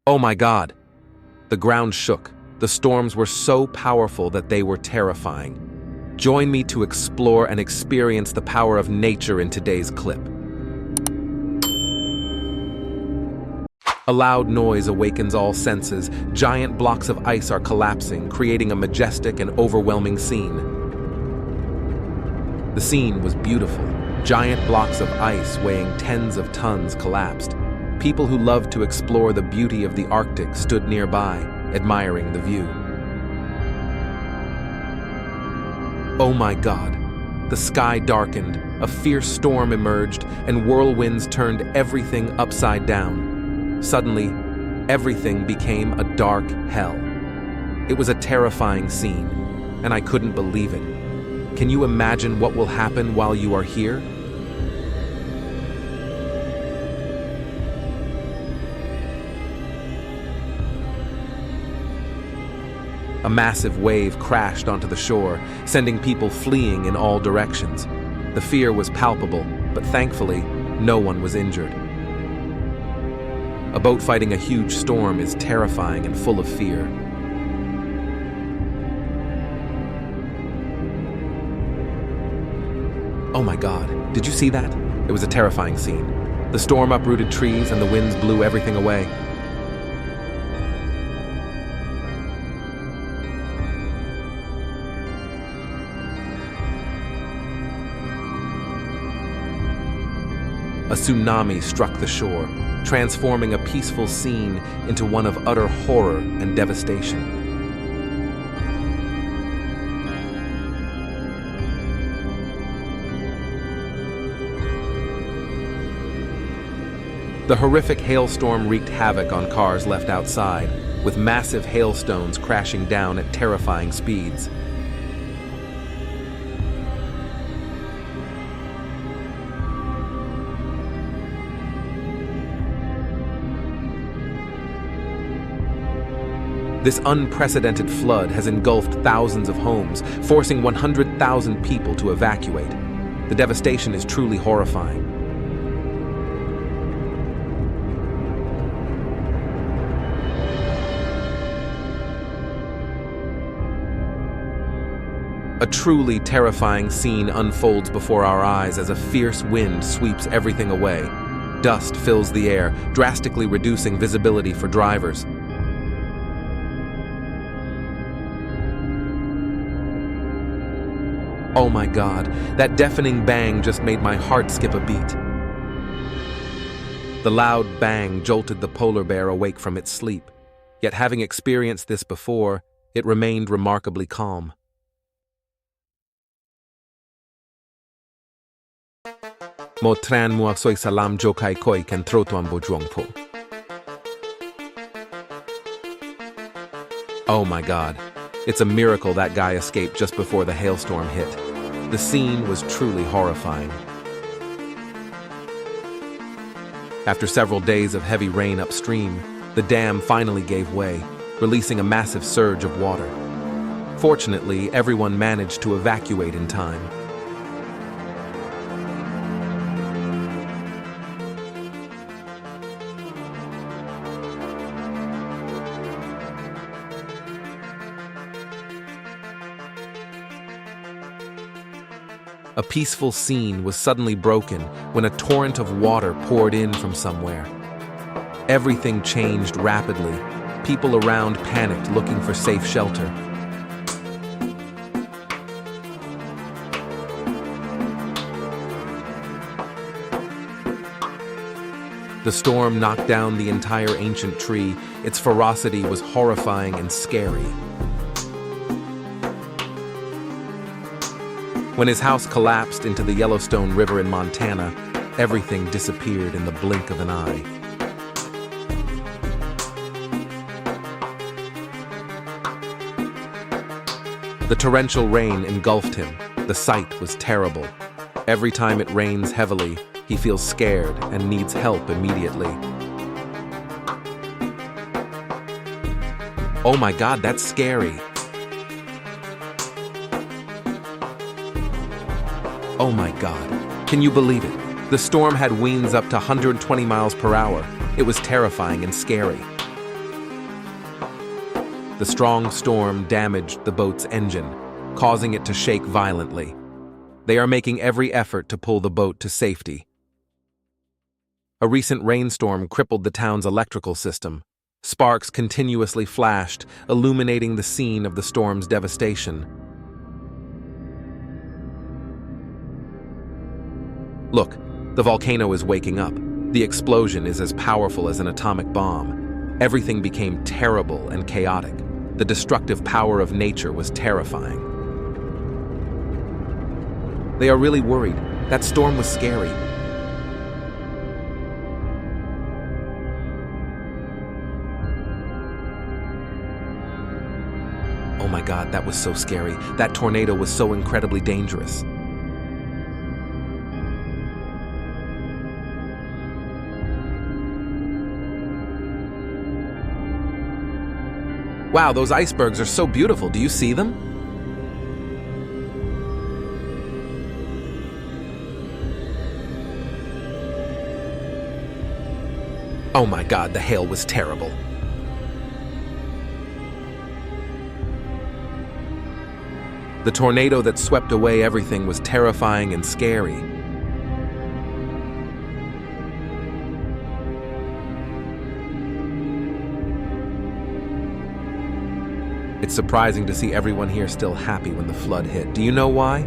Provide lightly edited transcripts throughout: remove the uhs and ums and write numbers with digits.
Oh my God! The ground shook. The storms were so powerful that they were terrifying. Join me to explore and experience the power of nature in today's clip. A loud noise awakens all senses. Giant blocks of ice are collapsing, creating a majestic and overwhelming scene. The scene was beautiful. Giant blocks of ice weighing tens of tons collapsed. People who loved to explore the beauty of the Arctic stood nearby, admiring the view. Oh my God! The sky darkened, a fierce storm emerged, and whirlwinds turned everything upside down. Suddenly, everything became a dark hell. It was a terrifying scene, and I couldn't believe it. Can you imagine what will happen while you are here? A massive wave crashed onto the shore, sending people fleeing in all directions. The fear was palpable, but thankfully, no one was injured. A boat fighting a huge storm is terrifying and full of fear. Oh my God, did you see that? It was a terrifying scene. The storm uprooted trees and the winds blew everything away. A tsunami struck the shore, transforming a peaceful scene into one of utter horror and devastation. The horrific hailstorm wreaked havoc on cars left outside, with massive hailstones crashing down at terrifying speeds. This unprecedented flood has engulfed thousands of homes, forcing 100,000 people to evacuate. The devastation is truly horrifying. A truly terrifying scene unfolds before our eyes as a fierce wind sweeps everything away. Dust fills the air, drastically reducing visibility for drivers. Oh my God, that deafening bang just made my heart skip a beat. The loud bang jolted the polar bear awake from its sleep. Yet having experienced this before, it remained remarkably calm. Mo tran mua soy salam jo kai koi kan trotuan bo juang po. Oh my God, it's a miracle that guy escaped just before the hailstorm hit. The scene was truly horrifying. After several days of heavy rain upstream, the dam finally gave way, releasing a massive surge of water. Fortunately, everyone managed to evacuate in time. A peaceful scene was suddenly broken when a torrent of water poured in from somewhere. Everything changed rapidly. People around panicked, looking for safe shelter. The storm knocked down the entire ancient tree. Its ferocity was horrifying and scary. When his house collapsed into the Yellowstone River in Montana, everything disappeared in the blink of an eye. The torrential rain engulfed him. The sight was terrible. Every time it rains heavily, he feels scared and needs help immediately. Oh my God, that's scary. Oh my God, can you believe it? The storm had winds up to 120 miles per hour. It was terrifying and scary. The strong storm damaged the boat's engine, causing it to shake violently. They are making every effort to pull the boat to safety. A recent rainstorm crippled the town's electrical system. Sparks continuously flashed, illuminating the scene of the storm's devastation. Look, the volcano is waking up. The explosion is as powerful as an atomic bomb. Everything became terrible and chaotic. The destructive power of nature was terrifying. They are really worried. That storm was scary. Oh my God, that was so scary. That tornado was so incredibly dangerous. Wow, those icebergs are so beautiful. Do you see them? Oh my God, the hail was terrible. The tornado that swept away everything was terrifying and scary. It's surprising to see everyone here still happy when the flood hit. Do you know why?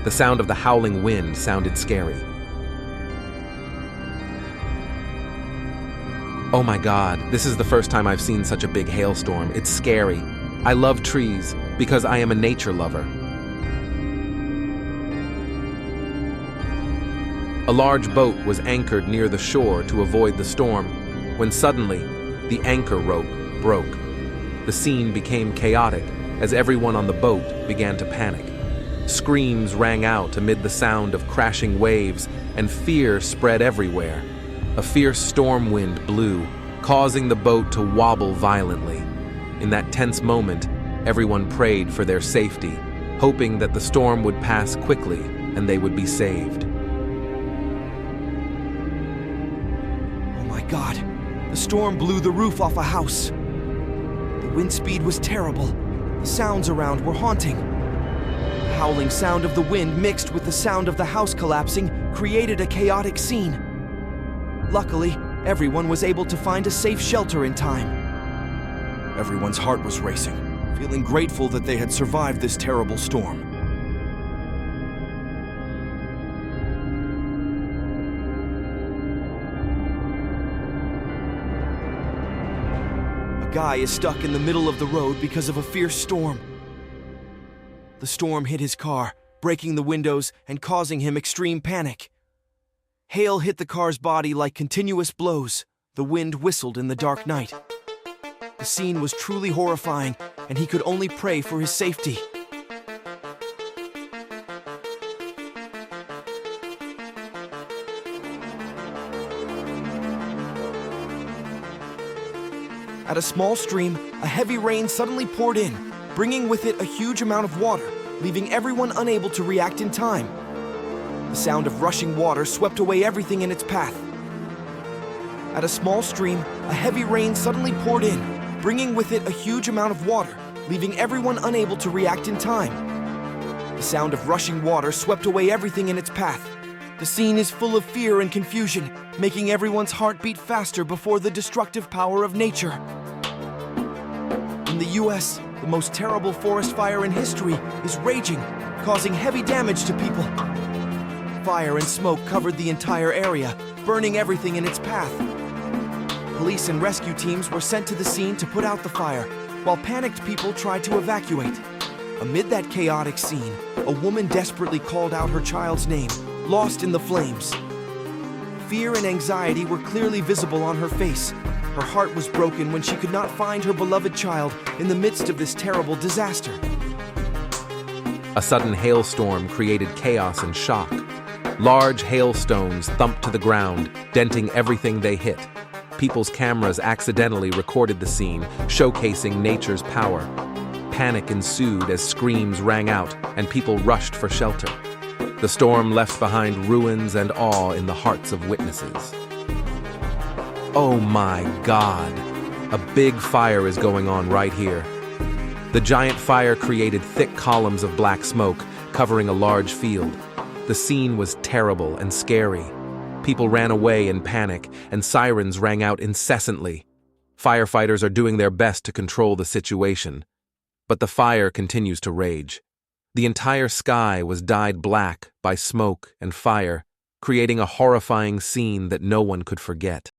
The sound of the howling wind sounded scary. Oh my God, this is the first time I've seen such a big hailstorm. It's scary. I love trees because I am a nature lover. A large boat was anchored near the shore to avoid the storm, when suddenly, the anchor rope broke. The scene became chaotic as everyone on the boat began to panic. Screams rang out amid the sound of crashing waves, and fear spread everywhere. A fierce storm wind blew, causing the boat to wobble violently. In that tense moment, everyone prayed for their safety, hoping that the storm would pass quickly and they would be saved. God, the storm blew the roof off a house. The wind speed was terrible. The sounds around were haunting. The howling sound of the wind mixed with the sound of the house collapsing created a chaotic scene. Luckily, everyone was able to find a safe shelter in time. Everyone's heart was racing, feeling grateful that they had survived this terrible storm. A guy is stuck in the middle of the road because of a fierce storm. The storm hit his car, breaking the windows and causing him extreme panic. Hail hit the car's body like continuous blows. The wind whistled in the dark night. The scene was truly horrifying, and he could only pray for his safety. At a small stream, a heavy rain suddenly poured in, bringing with it a huge amount of water, leaving everyone unable to react in time. The sound of rushing water swept away everything in its path. At a small stream, a heavy rain suddenly poured in, bringing with it a huge amount of water, leaving everyone unable to react in time. The sound of rushing water swept away everything in its path. The scene is full of fear and confusion, making everyone's heart beat faster before the destructive power of nature. In the US, the most terrible forest fire in history is raging, causing heavy damage to people. Fire and smoke covered the entire area, burning everything in its path. Police and rescue teams were sent to the scene to put out the fire, while panicked people tried to evacuate. Amid that chaotic scene, a woman desperately called out her child's name, lost in the flames. Fear and anxiety were clearly visible on her face. Her heart was broken when she could not find her beloved child in the midst of this terrible disaster. A sudden hailstorm created chaos and shock. Large hailstones thumped to the ground, denting everything they hit. People's cameras accidentally recorded the scene, showcasing nature's power. Panic ensued as screams rang out and people rushed for shelter. The storm left behind ruins and awe in the hearts of witnesses. Oh my God! A big fire is going on right here. The giant fire created thick columns of black smoke, covering a large field. The scene was terrible and scary. People ran away in panic, and sirens rang out incessantly. Firefighters are doing their best to control the situation. But the fire continues to rage. The entire sky was dyed black by smoke and fire, creating a horrifying scene that no one could forget.